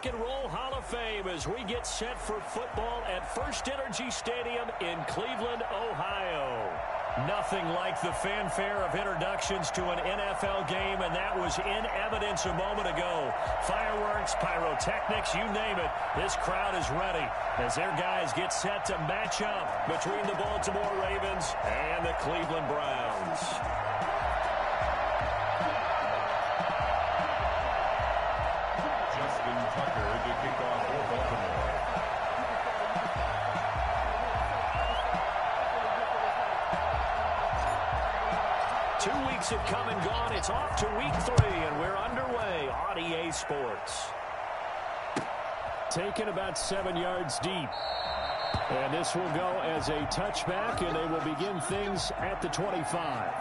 and Roll Hall of Fame as we get set for football at First Energy Stadium in Cleveland, Ohio. Nothing like the fanfare of introductions to an NFL game, and that was in evidence a moment ago. Fireworks, pyrotechnics, you name it. This crowd is ready as their guys get set to match up between the Baltimore Ravens and the Cleveland Browns. To kick off for Baltimore. Two weeks have come and gone. It's off to week 3, and we're underway on EA Sports. Taken about 7 yards deep. And this will go as a touchback, and they will begin things at the 25.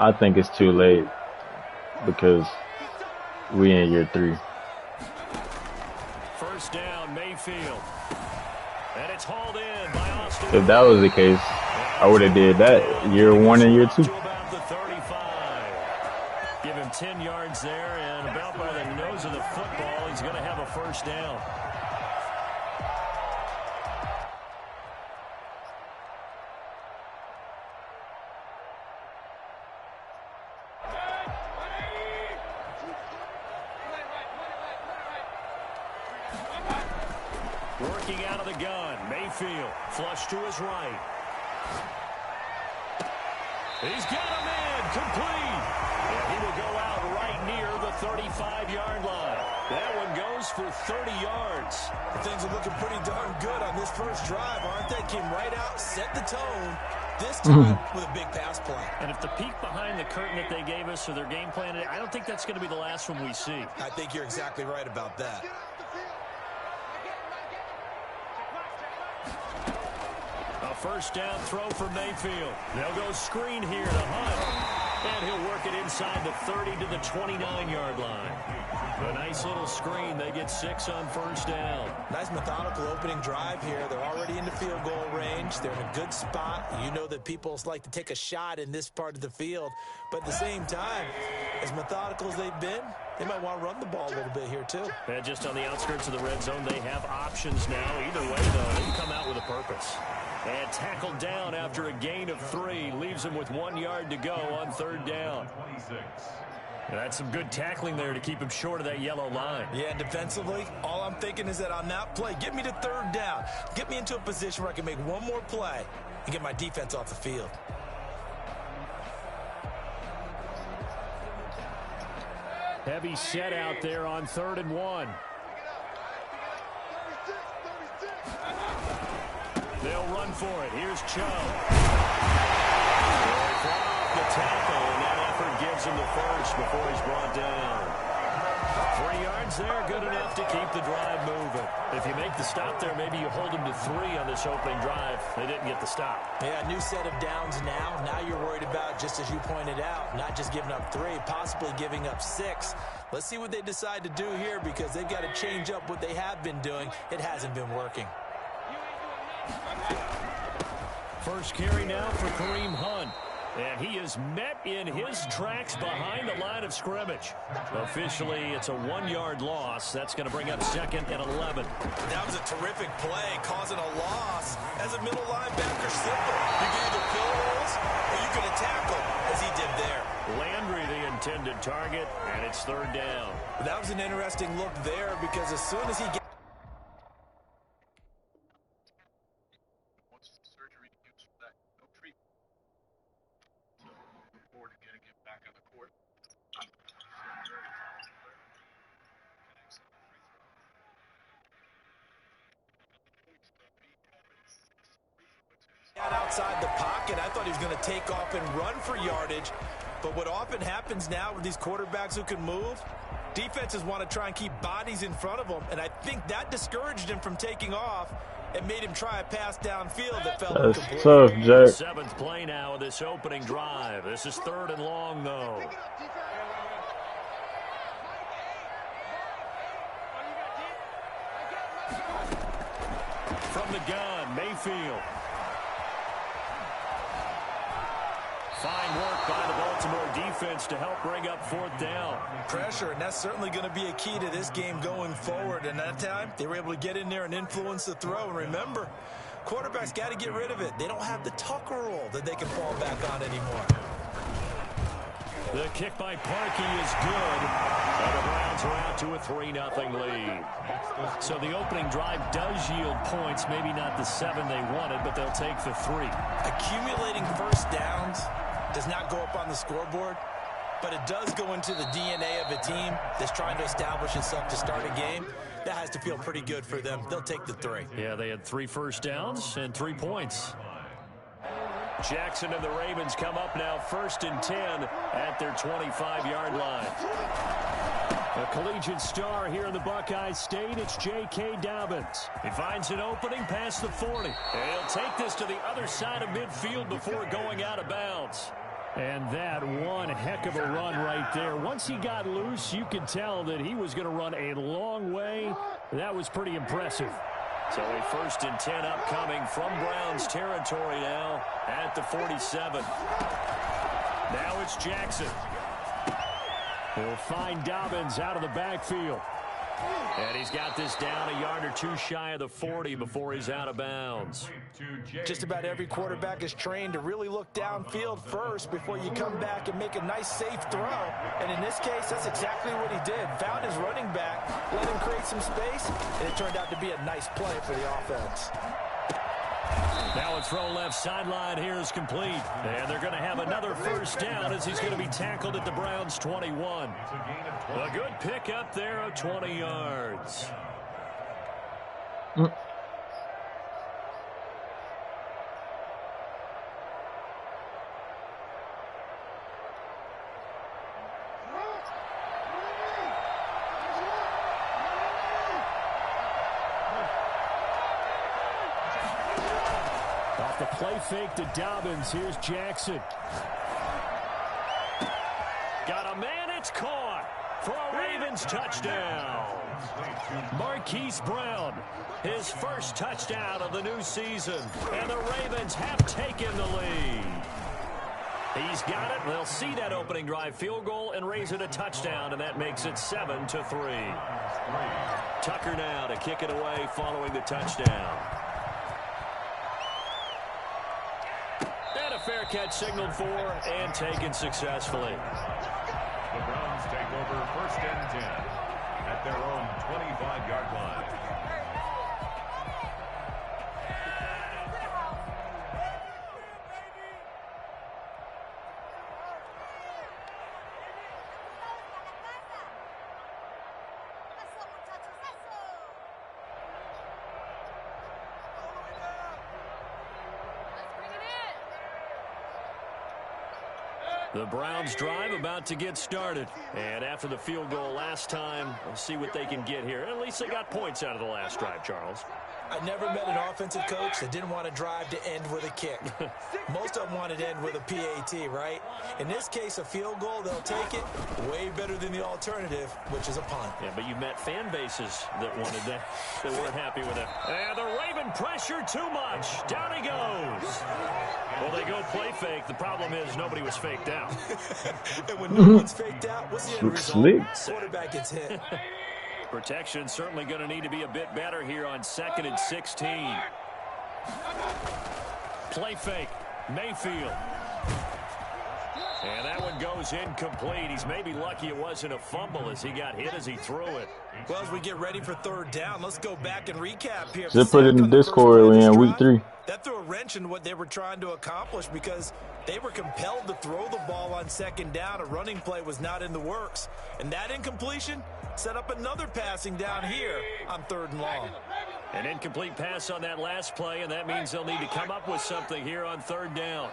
I think it's too late because we in year 3. First down, Mayfield. And it's hauled in by Austin. If that was the case, I would have did that year 1 and year 2. To about the 35. Give him 10 yards there, and about by the nose of the football, he's going to have a first down. Working out of the gun, Mayfield, flush to his right. He's got him in, complete. And he will go out right near the 35-yard line. That one goes for 30 yards. Things are looking pretty darn good on this first drive, aren't they? Came right out, set the tone. This time with a big pass play. And if the peek behind the curtain that they gave us or their game plan, I don't think that's going to be the last one we see. I think you're exactly right about that. A first down throw for Mayfield. They'll go screen here to Hunt. And he'll work it inside the 30 to the 29-yard line. A nice little screen. They get 6 on first down. Nice methodical opening drive here. They're already into field goal range. They're in a good spot. You know that people like to take a shot in this part of the field. But at the same time, as methodical as they've been, they might want to run the ball a little bit here too. And just on the outskirts of the red zone, they have options now. Either way, though, they can come out with a purpose. And tackled down after a gain of 3. Leaves him with 1 yard to go on third down. That's some good tackling there to keep him short of that yellow line. Yeah, and defensively, all I'm thinking is that on that play, get me to third down. Get me into a position where I can make one more play and get my defense off the field. Heavy set out there on 3rd and 1. They'll run for it. Here's Cho. The tackle, and that effort gives him the first before he's brought down. 3 yards there, good enough to keep the drive moving. If you make the stop there, maybe you hold him to 3 on this opening drive. They didn't get the stop. Yeah, new set of downs now. Now you're worried about, just as you pointed out, not just giving up 3, possibly giving up 6. Let's see what they decide to do here because they've got to change up what they have been doing. It hasn't been working. First carry now for Kareem Hunt. And he is met in his tracks behind the line of scrimmage. Officially, it's a 1-yard loss. That's going to bring up 2nd and 11. That was a terrific play, causing a loss. As a middle linebacker, simple. You can either fill holes or you can attack them, as he did there. Landry, the intended target, and it's 3rd down. That was an interesting look there because as soon as he gets outside the pocket, I thought he was going to take off and run for yardage. But what often happens now with these quarterbacks who can move, defenses want to try and keep bodies in front of them. And I think that discouraged him from taking off and made him try a pass downfield that fell incomplete. Tough, Jack. 7th play now of this opening drive. This is 3rd and long, though. from the gun, Mayfield. Fine work by the Baltimore defense to help bring up fourth down. Pressure, and that's certainly going to be a key to this game going forward. And that time, they were able to get in there and influence the throw. And remember, quarterbacks got to get rid of it. They don't have the Tucker rule that they can fall back on anymore. The kick by Parkey is good. And the Browns are out to a 3-0 lead. So the opening drive does yield points. Maybe not the 7 they wanted, but they'll take the 3. Accumulating first downs does not go up on the scoreboard, but it does go into the DNA of a team that's trying to establish itself to start a game. That has to feel pretty good for them. They'll take the 3. Yeah, they had 3 first downs and 3 points. Jackson and the Ravens come up now 1st and 10 at their 25-yard line. A collegiate star here in the Buckeye State, it's J.K. Dobbins. He finds an opening past the 40. He'll take this to the other side of midfield before going out of bounds. And that one heck of a run right there. Once he got loose, you could tell that he was going to run a long way. That was pretty impressive. So a 1st and 10 upcoming from Browns territory now at the 47. Now it's Jackson. He'll find Dobbins out of the backfield. And he's got this down a yard or 2 shy of the 40 before he's out of bounds. Just about every quarterback is trained to really look downfield first before you come back and make a nice, safe throw. And in this case, that's exactly what he did. Found his running back, let him create some space, and it turned out to be a nice play for the offense. Now a throw left sideline here is complete. And they're going to have another first down as he's going to be tackled at the Browns' 21. A good pickup there of 20 yards. Off the play fake to Dobbins. Here's Jackson. Got a man. It's caught for a Ravens touchdown. Marquise Brown, his first touchdown of the new season. And the Ravens have taken the lead. He's got it. They'll see that opening drive field goal and raise it a touchdown, and that makes it 7-3. Tucker now to kick it away following the touchdown. And a fair catch signaled for and taken successfully. The Browns take over 1st and 10 at their own 25-yard line. The Browns drive about to get started. And after the field goal last time, we'll see what they can get here. At least they got points out of the last drive, Charles. I never met an offensive coach that didn't want to drive to end with a kick. Most of them wanted to end with a PAT, right? In this case, a field goal, they'll take it. Way better than the alternative, which is a punt. Yeah, but you met fan bases that wanted that, that weren't happy with it. And the Raven pressure too much. Down he goes. Well, they go play fake. The problem is nobody was faked out. And when no one's faked out, what's the end result? Quarterback gets hit. Protection certainly going to need to be a bit better here on 2nd and 16. Play fake. Mayfield. And that one goes incomplete. He's maybe lucky it wasn't a fumble as he got hit as he threw it. Well, as we get ready for 3rd down, let's go back and recap here. Just put it in the Discord. We're in week 3. That threw a wrench in what they were trying to accomplish because they were compelled to throw the ball on 2nd down. A running play was not in the works. And that incompletion set up another passing down here on 3rd and long. An incomplete pass on that last play, and that means they'll need to come up with something here on 3rd down.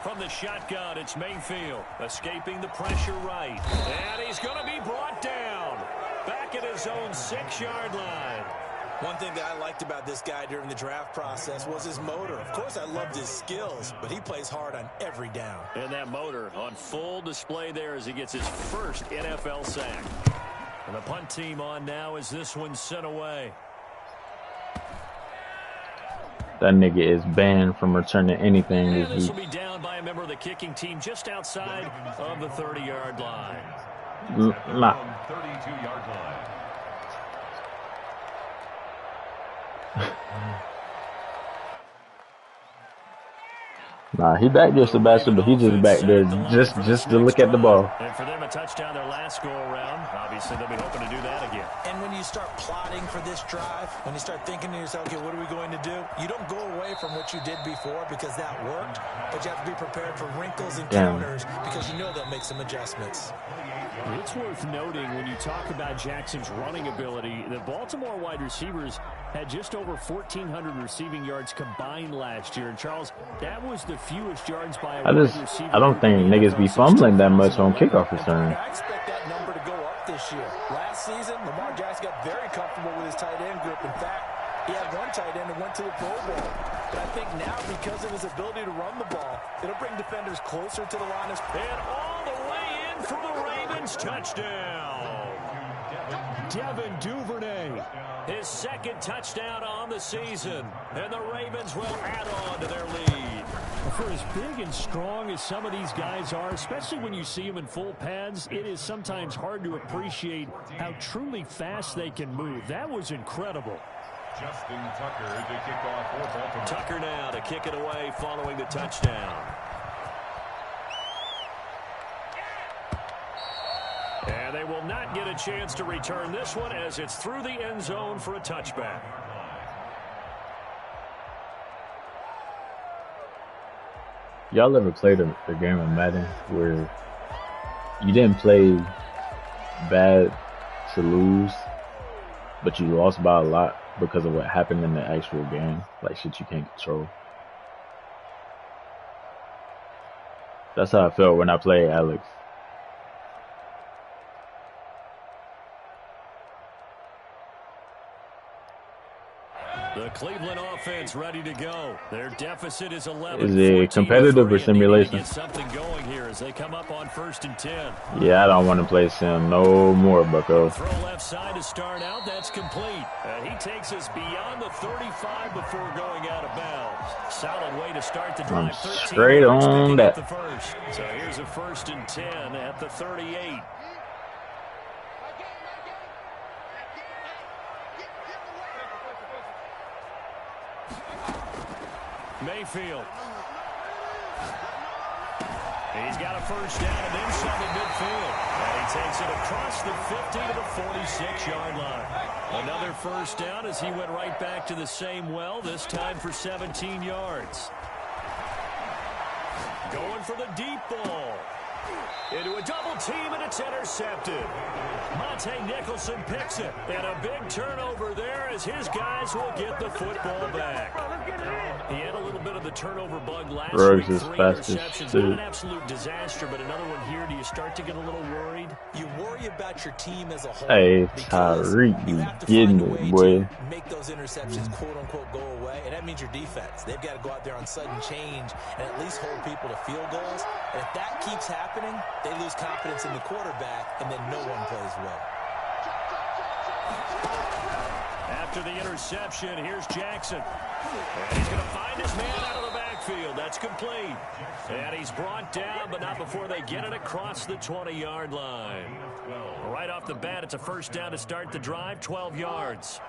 From the shotgun, it's Mayfield escaping the pressure right. And he's going to be brought down back at his own 6-yard line. One thing that I liked about this guy during the draft process was his motor. Of course, I loved his skills, but he plays hard on every down. And that motor on full display there as he gets his first NFL sack. And the punt team on now as this one's sent away. That nigga is banned from returning anything And this this will week. be down by a member of the kicking team just outside of the 30-yard line. Nah. 32-yard line. Nah, he back there, Sebastian, but he just back there just to look at the ball. And for them, a touchdown their last go-around. Obviously, they'll be hoping to do that again. And when you start plotting for this drive, when you start thinking to yourself, okay, what are we going to do? You don't go away from what you did before because that worked, but you have to be prepared for wrinkles and counters because you know they'll make some adjustments. It's worth noting when you talk about Jackson's running ability, the Baltimore wide receivers had just over 1,400 receiving yards combined last year. And Charles, that was the fewest yards by a wide receiver. I don't think niggas be fumbling that much on kickoff return. I expect that number to go up this year. Last season, Lamar Jackson got very comfortable with his tight end group. In fact, he had one tight end that went to the Pro Bowl. But I think now, because of his ability to run the ball, it'll bring defenders closer to the line. And all the way in for the Ravens touchdown. Devin Duvernay, his second touchdown on the season. And the Ravens will add on to their lead. For as big and strong as some of these guys are, especially when you see them in full pads, it is sometimes hard to appreciate how truly fast they can move. That was incredible. Justin Tucker to kick off for Baltimore. Tucker now to kick it away following the touchdown. And they will not get a chance to return this one as it's through the end zone for a touchback. Y'all ever played a game of Madden where you didn't play bad to lose, but you lost by a lot because of what happened in the actual game? Like shit you can't control. That's how I felt when I played Alex. The Cleveland offense ready to go. Their deficit is 11. Is it competitive or simulation? Get something going here as they come up on 1st and 10. Yeah, I don't want to play sim no more, bucko. Throw left side to start out. That's complete. He takes us beyond the 35 before going out of bounds. Solid way to start the drive. I'm straight on that. The first. So here's a 1st and 10 at the 38. Mayfield. He's got a first down and then some at midfield. And he takes it across the 50 to the 46-yard line. Another first down as he went right back to the same well, this time for 17 yards. Going for the deep ball. Into a double team, and it's intercepted. Monte Nicholson picks it. And a big turnover there as his guys will get the football back. He had a little bit of the turnover bug last week. 3 interceptions. Not an absolute disaster, but another one here. Do you start to get a little worried? You worry about your team as a whole. Hey, Tyreek, you getting it, boy. Make those interceptions, quote-unquote, go away, and that means your defense. They've got to go out there on sudden change and at least hold people to field goals. And if that keeps happening, they lose confidence in the quarterback, and then no one plays well. After the interception, here's Jackson. And he's going to find his man out of the backfield. That's complete. And he's brought down, but not before they get it across the 20-yard line. Right off the bat, it's a first down to start the drive, 12 yards.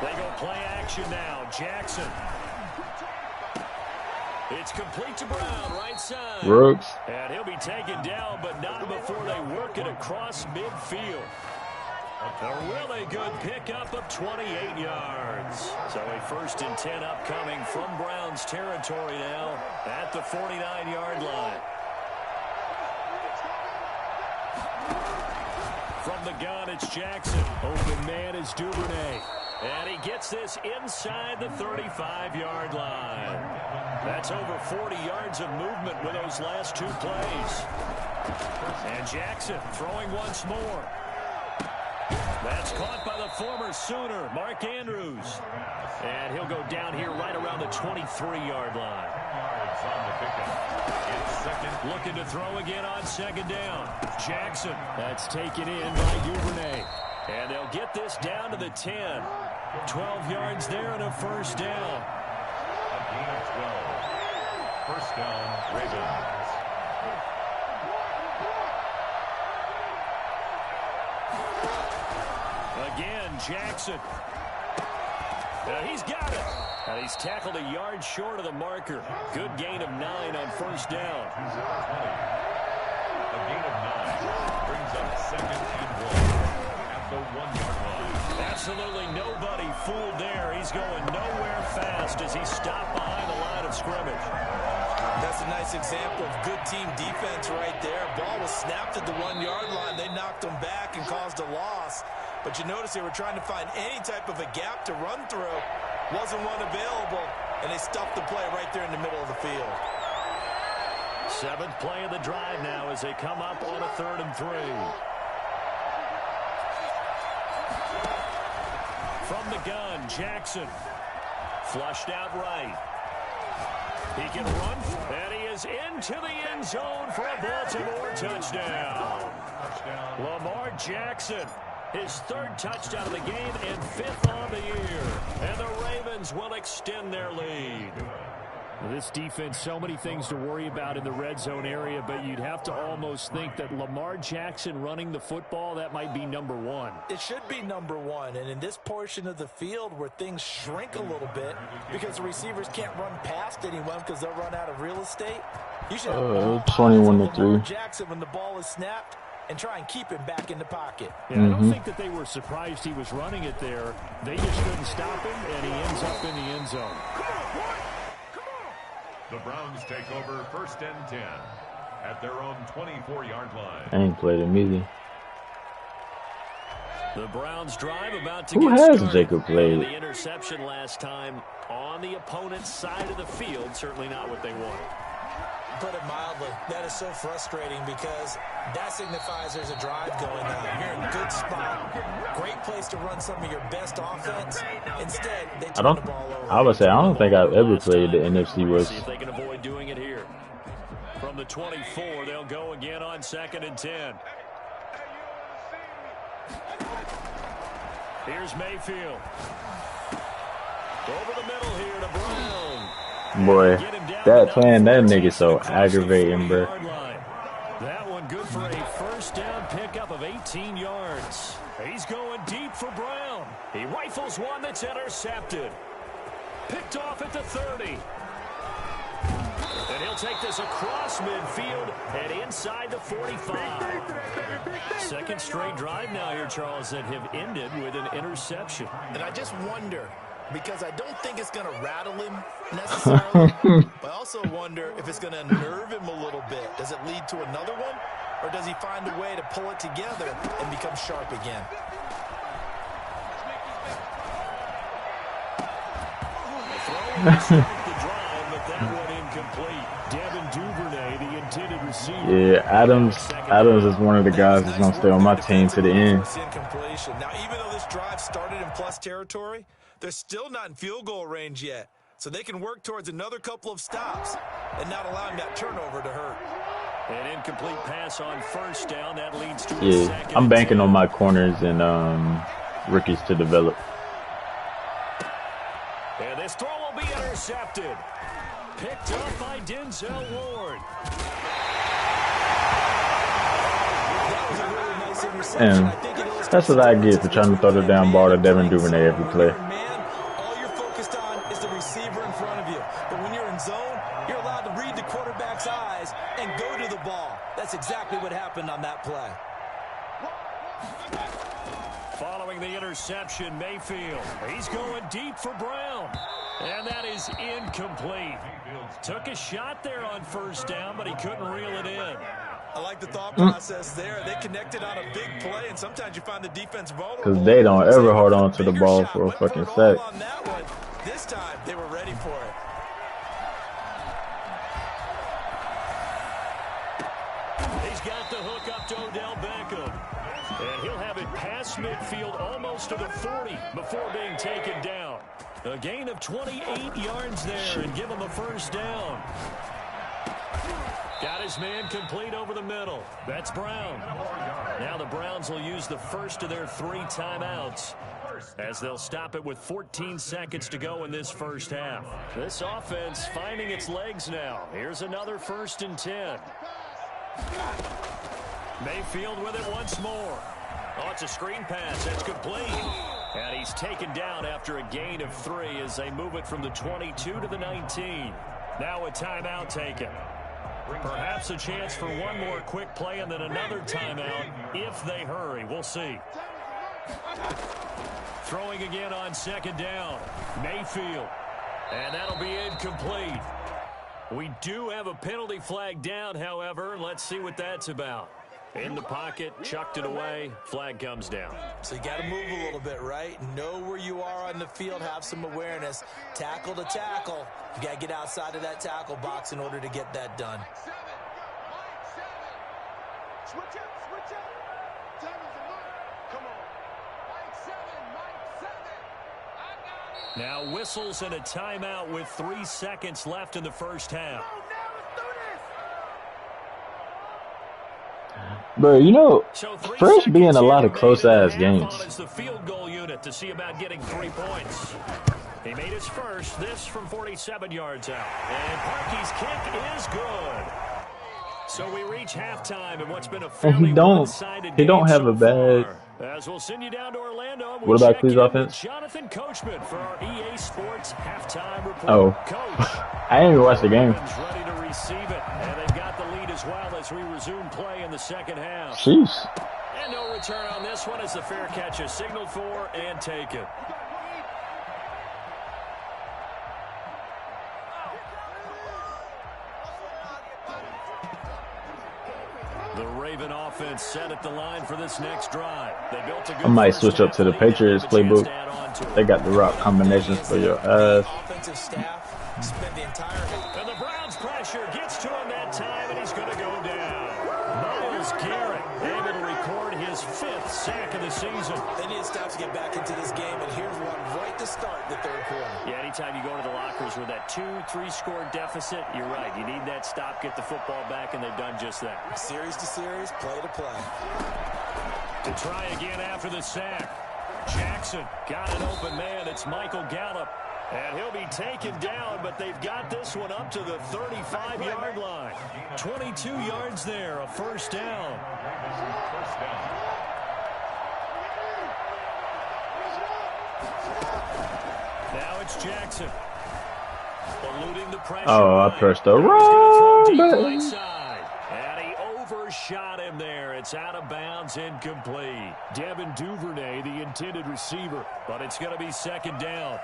They go play action now. Jackson. It's complete to Brown, right side. Brooks. And he'll be taken down, but not before they work it across midfield. A really good pickup of 28 yards. So a 1st and 10 upcoming from Brown's territory now at the 49-yard line. From the gun, it's Jackson. Open man is Duvernay. And he gets this inside the 35-yard line. That's over 40 yards of movement with those last 2 plays. And Jackson throwing once more. That's caught by the former Sooner, Mark Andrews. And he'll go down here right around the 23-yard line. pickup. It's second. Looking to throw again on second down. Jackson. That's taken in by Duvernay. And they'll get this down to the 10. 12 yards there and a first down. A gain of 12. First down, Ravens. Again, Jackson. He's got it. And he's tackled a yard short of the marker. Good gain of 9 on first down. A gain of 9 brings up second and 1 at the 1-yard line. Absolutely nobody fooled there. He's going nowhere fast as he stopped behind the line of scrimmage. That's a nice example of good team defense right there. Ball was snapped at the 1-yard line. They knocked him back and caused a loss. But you notice they were trying to find any type of a gap to run through. Wasn't one available, and they stuffed the play right there in the middle of the field. 7th play of the drive now as they come up on a 3rd and 3. From the gun, Jackson. Flushed out right. He can run, and he is into the end zone for a Baltimore touchdown. Lamar Jackson, his 3rd touchdown of the game and 5th on the year. And the Ravens will extend their lead. This defense, so many things to worry about in the red zone area, but you'd have to almost think that Lamar Jackson running the football, that might be number 1. It should be number 1, and in this portion of the field where things shrink a little bit because the receivers can't run past anyone because they'll run out of real estate, you should have 21-3. Jackson when the ball is snapped and try and keep him back in the pocket. Yeah, I don't think that they were surprised he was running it there. They just couldn't stop him, and he ends up in the end zone. The Browns take over 1st and 10 at their own 24-yard line. I ain't played him either. The Browns drive about to Who get has started. Jacob played? The interception last time on the opponent's side of the field, certainly not what they wanted. Put it mildly, that is so frustrating because that signifies there's a drive going on. You're in a good spot, great place to run some of your best offense. Instead, they turn the ball over. I would say I don't think I've ever played the NFC West. See if they can avoid doing it here. From the 24, they'll go again on 2nd and 10. Here's Mayfield. Over the middle here to Brown. Boy, that playing that nigga so aggravating, bro. That one good for a first down pickup of 18 yards. He's going deep for Brown. He rifles one that's intercepted. Picked off at the 30. And he'll take this across midfield and inside the 45. 2nd straight drive now here, Charles, that have ended with an interception. And I just wonder, because I don't think it's going to rattle him necessarily, but I also wonder if it's going to unnerve him a little bit. Does it lead to another one, or does he find a way to pull it together and become sharp again? The drive, but that one incomplete. Devin Duvernay, the intended receiver. Yeah, Adams is one of the guys that's going to stay on my team to the end. Now, even though this drive started in plus territory, they're still not in field goal range yet. So they can work towards another couple of stops and not allowing that turnover to hurt. An incomplete pass on first down. That leads to Yeah, second. I'm banking on my corners and rookies to develop. And this throw will be intercepted. Picked up by Denzel Ward. That was a really nice interception. And I think it illustrates that's what I get for trying to throw the down ball to Devin Duvernay every play. Man, all you're focused on is the receiver in front of you. But when you're in zone, you're allowed to read the quarterback's eyes and go to the ball. That's exactly what happened on that play. Following the interception, Mayfield. He's going deep for Brown. And that is incomplete. Took a shot there on first down, but he couldn't reel it in. I like the thought process there. They connected on a big play, and sometimes you find the defense vulnerable. Because they don't ever hold on to the ball for a fucking sack. On that one. This time, they were ready for it. He's got the hook up to Odell Beckham. And he'll have it past midfield almost to the 40 before being taken down. A gain of 28 yards there and give him a first down. Got his man complete over the middle. That's Brown. Now the Browns will use the first of their 3 timeouts as they'll stop it with 14 seconds to go in this first half. This offense finding its legs now. Here's another 1st and 10. Mayfield with it once more. Oh, it's a screen pass. That's complete. And he's taken down after a gain of 3 as they move it from the 22 to the 19. Now a timeout taken. Perhaps a chance for one more quick play and then another timeout if they hurry. We'll see. Throwing again on 2nd down. Mayfield. And that'll be incomplete. We do have a penalty flag down, however. Let's see what that's about. In the pocket, chucked it away, flag comes down. So you got to move a little bit, right? Know where you are on the field, have some awareness. Tackle to tackle. You got to get outside of that tackle box in order to get that done. Switch up. Time is a mark. Come on. Mike 7. I got it. Now whistles and a timeout with 3 seconds left in the first half. Bro, you know, first being a lot of close-ass games. The field goal unit to see about getting 3 points. He made his first, this from 47 yards out. And Parkey's kick is good. So we reach halftime in what's been a fairly one-sided game. He don't have a bad. As we'll send you down to Orlando. What about Cleve's offense? Jonathan Coachman for our EA Sports halftime report. Oh, Coach, I didn't even watch the game. ready to receive it, and they've got the lead as well as we resume play in the second half. Sheesh. And no return on this one as the fair catch is signaled for and taken. The Raven offense set at the line for this next drive. They built a good I might switch up to the Patriots playbook. They got the rock combinations for your ass. Offensive staff spent the entire. And the Browns pressure gets to him that time, and he's going to go down. Myles Garrett able to record his 5th sack of the season. They need to stop to get back into this game, and here's one right to start the 3rd quarter. Yeah, anytime you go to the lockers with that 2-3 score deficit, you're right. You need that stop, get the football back, and they've done just that. Series to series, play to play. To try again after the sack. Jackson got an open man. It's Michael Gallup. And he'll be taken down, but they've got this one up to the 35-yard line. 22 yards there, a 1st down. Now it's Jackson. Eluding the pressure. Oh, I pressed the wrong button. And he overshot him there. It's out of bounds, incomplete. Devin Duvernay, the intended receiver, but it's going to be 2nd down.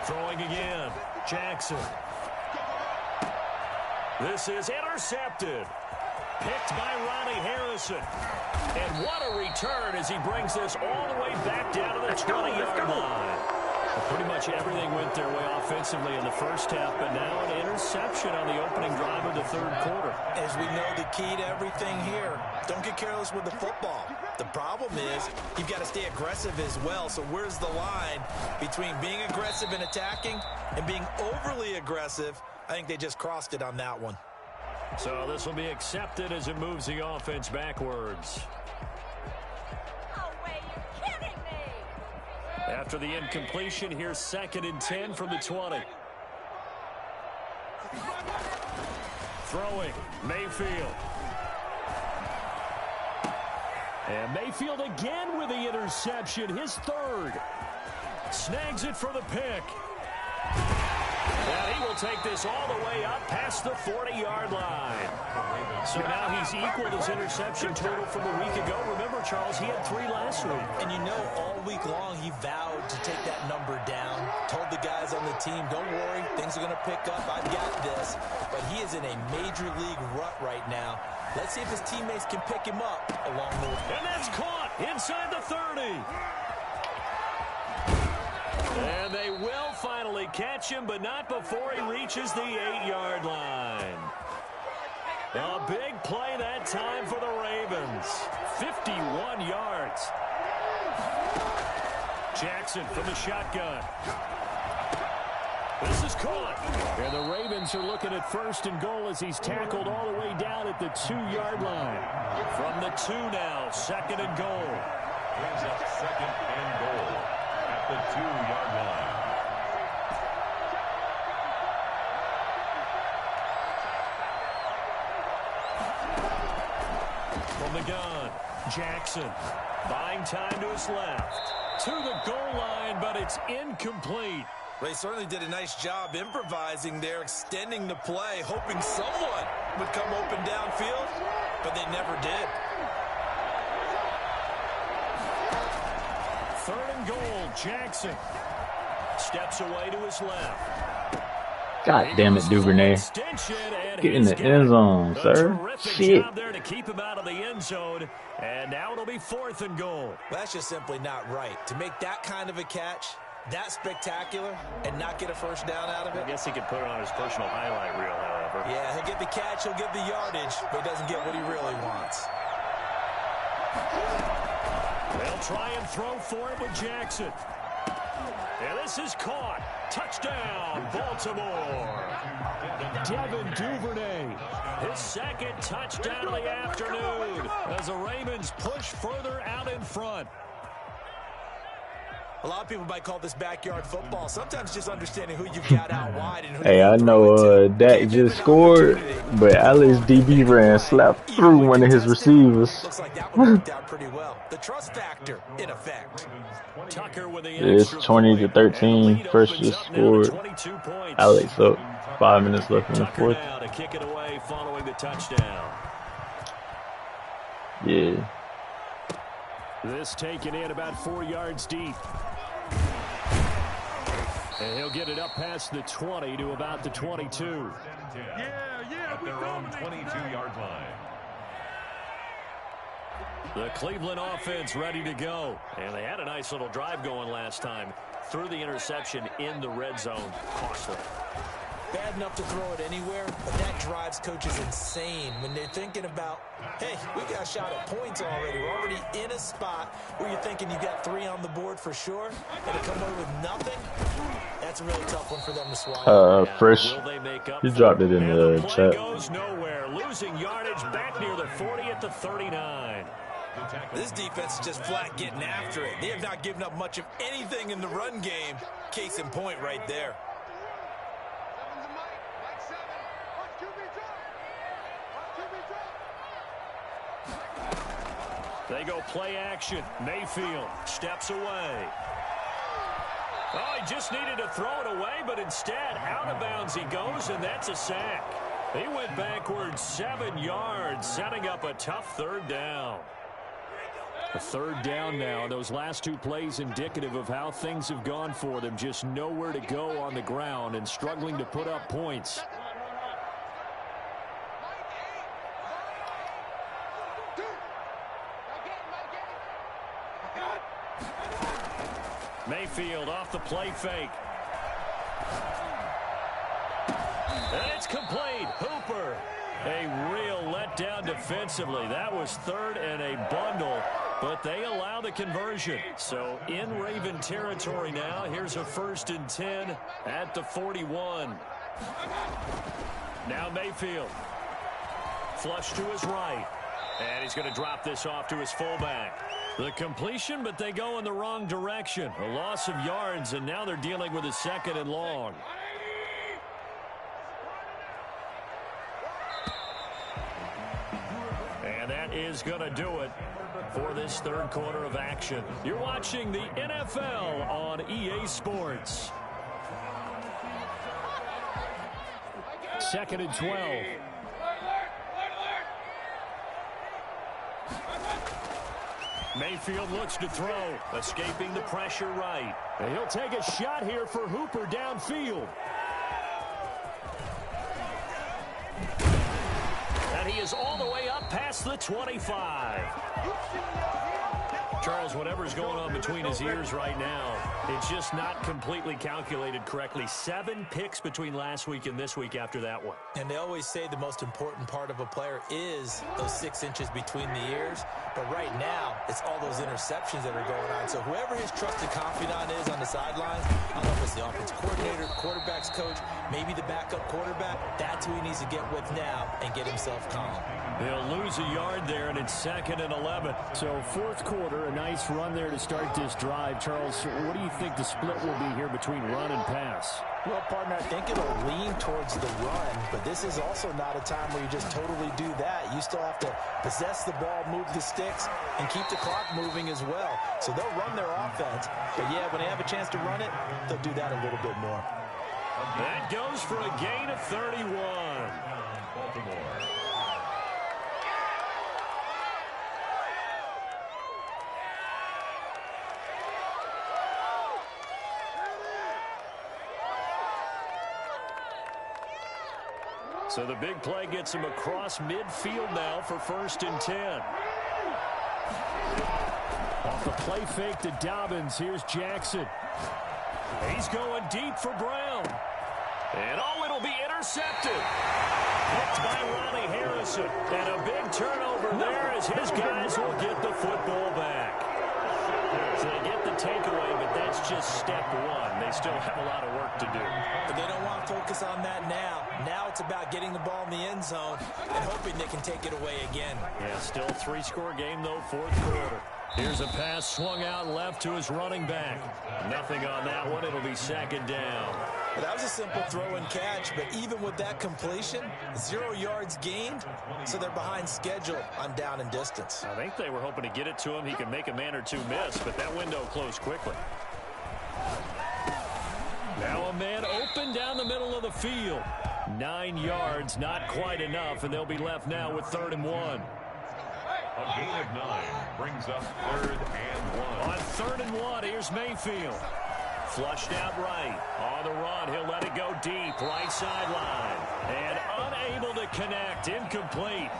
Throwing again. Jackson. This is intercepted. Picked by Ronnie Harrison. And what a return as he brings this all the way back down to the 20-yard line. Well, pretty much everything went their way offensively in the first half, but now an interception on the opening drive of the 3rd quarter. As we know, the key to everything here, don't get careless with the football. The problem is you've got to stay aggressive as well. So where's the line between being aggressive and attacking and being overly aggressive? I think they just crossed it on that one. So this will be accepted as it moves the offense backwards. No way, you're kidding me. After the incompletion, here's 2nd and 10 from the 20. Throwing, Mayfield. And Mayfield again with the interception, his 3rd. Snags it for the pick. And he will take this all the way up past the 40-yard line. So now he's equaled his interception total from a week ago. Remember, Charles, he had 3 last week. And you know, all week long he vowed to take that number down. Told the guys on the team, don't worry, things are going to pick up. I've got this. But he is in a major league rut right now. Let's see if his teammates can pick him up along the way. And that's caught inside the 30. And they will finally catch him, but not before he reaches the 8-yard line. A big play that time for the Ravens. 51 yards. Jackson from the shotgun. This is caught. And the Ravens are looking at 1st and goal as he's tackled all the way down at the 2-yard line. From the 2 now, 2nd and goal. Brings up 2nd and goal at the 2-yard line. From the gun, Jackson buying time to his left. To the goal line, but it's incomplete. They certainly did a nice job improvising there, extending the play, hoping someone would come open downfield, but they never did. 3rd and goal, Jackson steps away to his left. God damn it, Duvernay. Get in the end zone, sir. Shit. Job there to keep him out of the end zone. And now it'll be 4th and goal. Well, that's just simply not right. To make that kind of a catch, that spectacular, and not get a 1st down out of it. I guess he could put it on his personal highlight reel, however. Yeah, he'll get the catch, he'll get the yardage, but he doesn't get what he really wants. They'll try and throw for it with Jackson. And this is caught. Touchdown, Baltimore. Devin Duvernay, his 2nd touchdown of the afternoon as the Ravens push further out in front. A lot of people might call this backyard football. Sometimes just understanding who you've got out wide and who Hey, I know Dak just scored, but Alex DB ran slapped through one of his receivers. Looks like that one worked out pretty well. The trust factor in effect. Tucker with the It's 20-13. First just scored. Alex up. 5 minutes left in the 4th. Now to kick it away following the touchdown. Yeah. This taken in about 4 yards deep. And he'll get it up past the 20 to about the 22. At their own 22-yard line. The Cleveland offense ready to go. And they had a nice little drive going last time. Threw the interception in the red zone. Costly. Bad enough to throw it anywhere, but that drives coaches insane when they're thinking about, hey, we got a shot at points already. We're already in a spot where you're thinking you got 3 on the board for sure, and to come away with nothing, that's a really tough one for them to swallow. Fresh. He dropped it in the chat. Goes nowhere, losing yardage back near the 40 at the 39. This defense is just flat getting after it. They have not given up much of anything in the run game. Case in point right there. They go play action. Mayfield steps away. Oh, he just needed to throw it away, but instead, out of bounds he goes, and that's a sack. He went backwards 7 yards, setting up a tough 3rd down. A 3rd down now. Those last 2 plays indicative of how things have gone for them. Just nowhere to go on the ground and struggling to put up points. Mayfield off the play fake. And it's complete. Hooper. A real letdown defensively. That was 3rd and a bundle, but they allow the conversion. So in Raven territory now. Here's a 1st and 10 at the 41. Now Mayfield. Flush to his right. And he's going to drop this off to his fullback. The completion, but they go in the wrong direction. A loss of yards, and now they're dealing with a 2nd and long. And that is going to do it for this 3rd quarter of action. You're watching the NFL on EA Sports. 2nd and 12. Mayfield looks to throw, escaping the pressure right. And he'll take a shot here for Hooper downfield. And he is all the way up past the 25. Charles, whatever's going on between his ears right now, it's just not completely calculated correctly. 7 picks between last week and this week after that one. And they always say the most important part of a player is those 6 inches between the ears. But right now, it's all those interceptions that are going on. So whoever his trusted confidant is on the sidelines, I don't know if it's the offensive coordinator, quarterback's coach, maybe the backup quarterback, that's who he needs to get with now and get himself calm. They'll lose a yard there, and it's 2nd and 11. So fourth quarter, a nice run there to start this drive. Charles, what do you think the split will be here between run and pass? Well, partner, I think it'll lean towards the run, but this is also not a time where you just totally do that. You still have to possess the ball, move the sticks, and keep the clock moving as well. So they'll run their offense, but yeah, when they have a chance to run it, they'll do that a little bit more. That goes for a gain of 31. Baltimore. So the big play gets him across midfield now for 1st and 10. Off the play fake to Dobbins. Here's Jackson. He's going deep for Brown. And it'll be intercepted. Picked by Ronnie Harrison. And a big turnover there as his guys will get the football back. So they get the takeaway, but that's just step one. They still have a lot of work to do. But they don't want to focus on that now. Now it's about getting the ball in the end zone and hoping they can take it away again. Yeah, still 3-score game, though, 4th quarter. Here's a pass swung out left to his running back. Nothing on that one. It'll be 2nd down. Well, that was a simple throw and catch, but even with that completion, 0 yards gained, so they're behind schedule on down and distance. I think they were hoping to get it to him. He could make a man or two miss, but that window closed quickly. Now a man open down the middle of the field. 9 yards, not quite enough, and they'll be left now with 3rd and 1. A gain of 9 brings up 3rd and 1. On 3rd and 1, here's Mayfield. Flushed out right. On the run, he'll let it go deep. Right sideline. And unable to connect. Incomplete.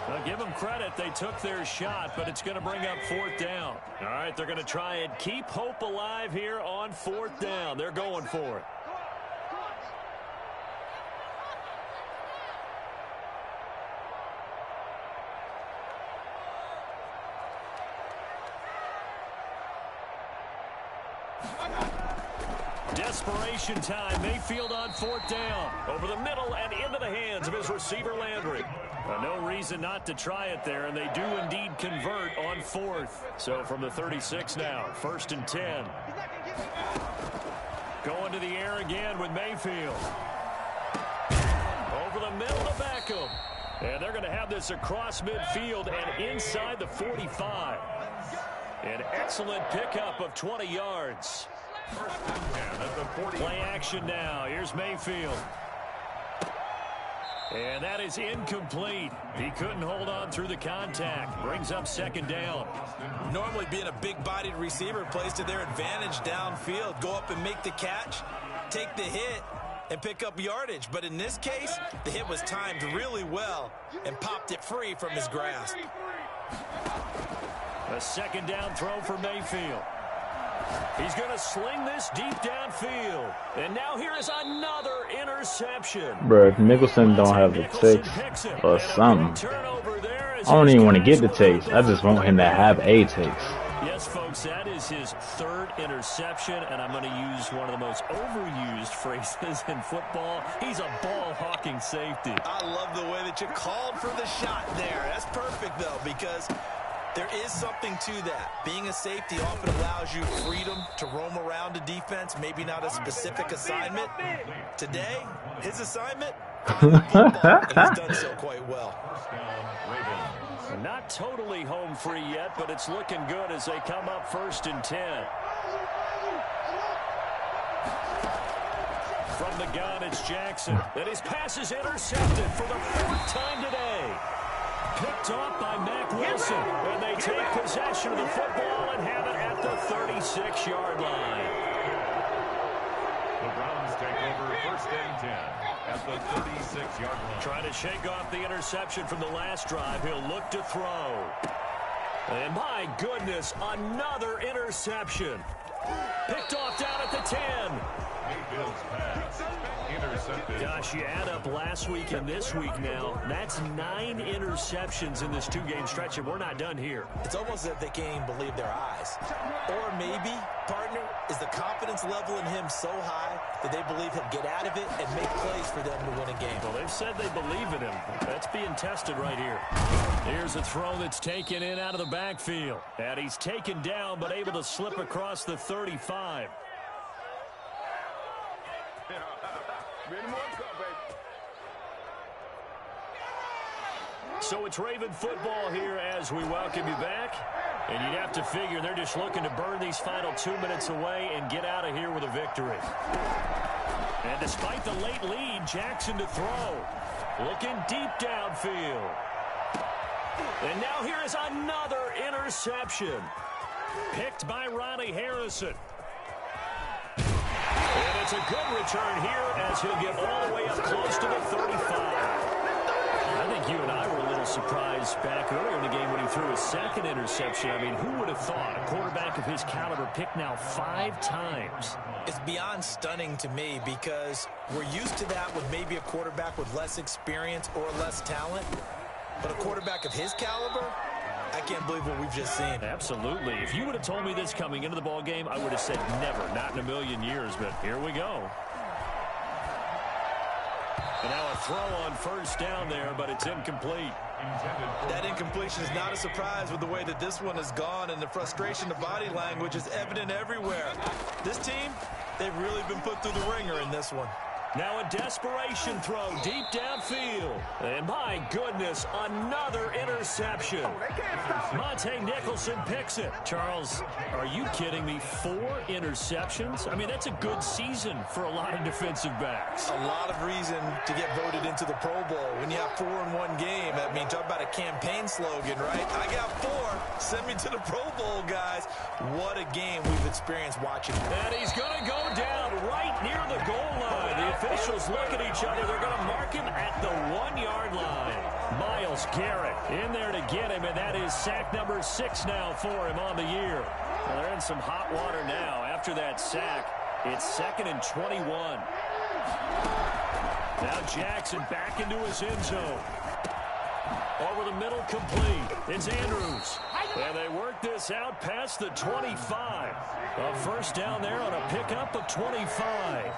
Now, give them credit. They took their shot, but it's going to bring up 4th down. All right, they're going to try and keep hope alive here on 4th down. They're going for it. Desperation time. Mayfield on 4th down. Over the middle and into the hands of his receiver, Landry. No reason not to try it there, and they do indeed convert on 4th. So from the 36 now, 1st and 10. Going to the air again with Mayfield. Over the middle to Beckham. And they're going to have this across midfield and inside the 45. An excellent pickup of 20 yards. Play action now. Here's Mayfield. And that is incomplete. He couldn't hold on through the contact. Brings up 2nd down. Normally being a big-bodied receiver plays to their advantage downfield. Go up and make the catch, take the hit, and pick up yardage. But in this case, the hit was timed really well and popped it free from his grasp. A 2nd down throw for Mayfield. He's going to sling this deep downfield. And now here is another interception. Bro, if Nicholson don't have the takes or something, I don't even want to get the takes. I just want him to have a takes. Yes, folks, that is his 3rd interception, and I'm going to use one of the most overused phrases in football. He's a ball-hawking safety. I love the way that you called for the shot there. That's perfect, though, because there is something to that. Being a safety often allows you freedom to roam around a defense, maybe not a specific assignment. Today, his assignment, find the football, and he's done so quite well. Not totally home free yet, but it's looking good as they come up 1st and 10. From the gun, it's Jackson. And his pass is intercepted for the 4th time today. Picked off by Mack Wilson. And they take possession of the football and have it at the 36-yard line. The Browns take over 1st and 10 at the 36-yard line. Trying to shake off the interception from the last drive. He'll look to throw. And my goodness, another interception. Picked off down at the 10. Mayfield's pass intercepted. Gosh, you add up last week and this week now. That's 9 interceptions in this 2-game stretch, and we're not done here. It's almost as if they can't even believe their eyes. Or maybe, partner, is the confidence level in him so high that they believe he'll get out of it and make plays for them to win a game. Well, they've said they believe in him. That's being tested right here. Here's a throw that's taken in out of the backfield. And he's taken down but able to slip across the 35. So it's Raven football here as we welcome you back. And you'd have to figure they're just looking to burn these final 2 minutes away and get out of here with a victory. And despite the late lead, Jackson to throw. Looking deep downfield. And now here is another interception. Picked by Ronnie Harrison. And it's a good return here as he'll get all the way up close to the 35. I think you and I were a little surprised back earlier in the game when he threw his second interception. I mean, who would have thought a quarterback of his caliber picked now 5 times? It's beyond stunning to me because we're used to that with maybe a quarterback with less experience or less talent. But a quarterback of his caliber, I can't believe what we've just seen. Absolutely. If you would have told me this coming into the ball game, I would have said never, not in a million years. But here we go. And now a throw on first down there, but it's incomplete. That incompletion is not a surprise with the way that this one has gone, and the frustration, the body language is evident everywhere. This team, they've really been put through the ringer in this one. Now a desperation throw deep downfield. And my goodness, another interception. Monte Nicholson picks it. Charles, are you kidding me? 4 interceptions? I mean, that's a good season for a lot of defensive backs. A lot of reason to get voted into the Pro Bowl. When you have 4 in one game, I mean, talk about a campaign slogan, right? I got 4. Send me to the Pro Bowl, guys. What a game we've experienced watching. And he's going to go down right near the goal line. The officials look at each other. They're going to mark him at the 1-yard line. Myles Garrett in there to get him, and that is sack number 6 now for him on the year. Well, they're in some hot water now. After that sack, it's 2nd and 21. Now Jackson back into his end zone. Over the middle, complete. It's Andrews. And they work this out past the 25. A first down there on a pickup of 25.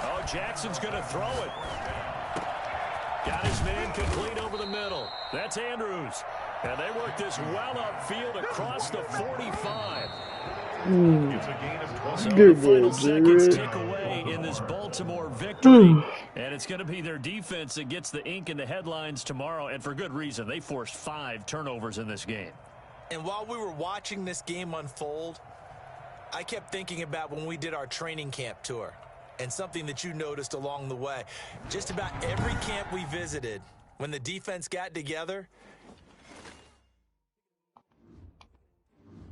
Oh, Jackson's going to throw it. Got his man complete over the middle. That's Andrews. And they work this well upfield across the 45. It's a gain of 20. So the final seconds tick away in this Baltimore victory. And it's going to be their defense that gets the ink in the headlines tomorrow, and for good reason. They forced 5 turnovers in this game. And while we were watching this game unfold, I kept thinking about when we did our training camp tour and something that you noticed along the way. Just about every camp we visited, when the defense got together,